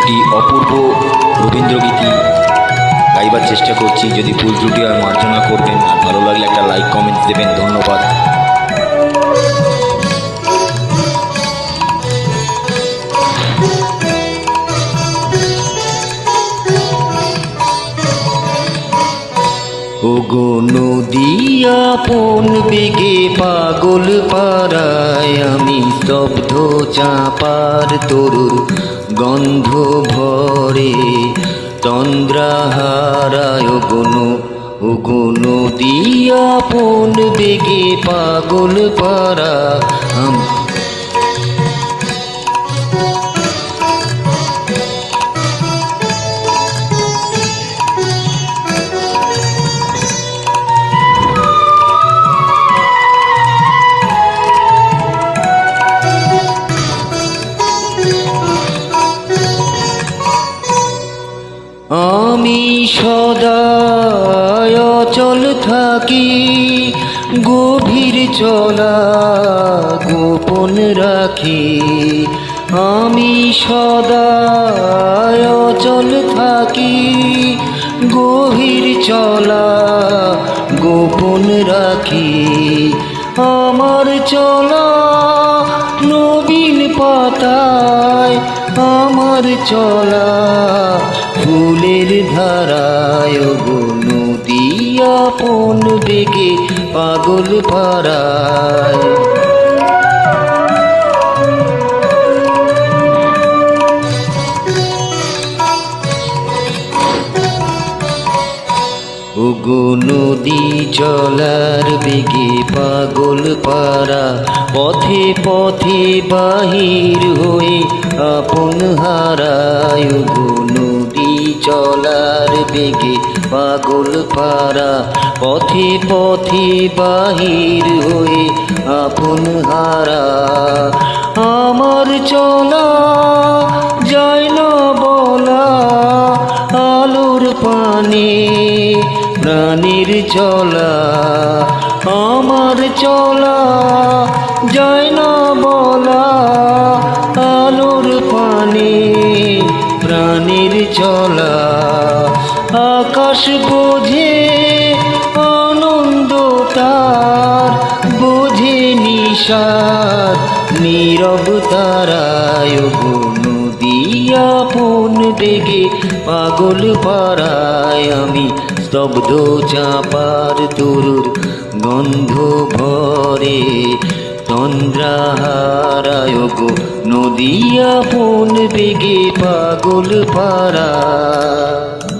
একটি অপূর্ব রবীন্দ্রগীতি গাইবার চেষ্টা করছি। যদি ভুল ত্রুটি আর মার্জনা করবেন, আর ভালো লাগলে একটা লাইক কমেন্ট দেবেন। ধন্যবাদ। ওগো নদী আপন বেগে পাগল পাড়ায়, আমি স্তব্ধ চাপার তরুর গন্ধ ভরে তন্দ্রাহারায়। ওগো নদী আপন বেগে পাগল পাড়া আমি সদায় অচল থাকি, গভীর চলা গোপন রাখি। আমি সদায় অচল থাকি, গভীর চলা গোপন রাখি। আমার চলা নবীন পাতায়, আমার চলা ফুলের ধারায়। গো নদী আপন বেগে পাগল পাড়ায়। ওগো নদী চলার বেগে পাগল পাড়া, পথে পথে বাহির হয়ে আপন হারায়। ওগো নদী চলার বেগে পাগল পাড়া, পথে পথে বাহির হয়ে আপন হারা। আমার চলা যায় না বলা আলোর পানে, প্রাণীর চলা আমার চলা যায় না বলা আলোর পানে, প্রাণীর চলা। আকাশ বোঝে আনন্দ তার, বোঝে নিশার নীরব তারায়। গো নদী আপন বেগে পাগল পাড়ায়, আমি স্তব্ধ চাপার তরুর গন্ধ ভরে তন্দ্রাহারায়। গো নদী আপন বেগে পাগল পাড়ায়।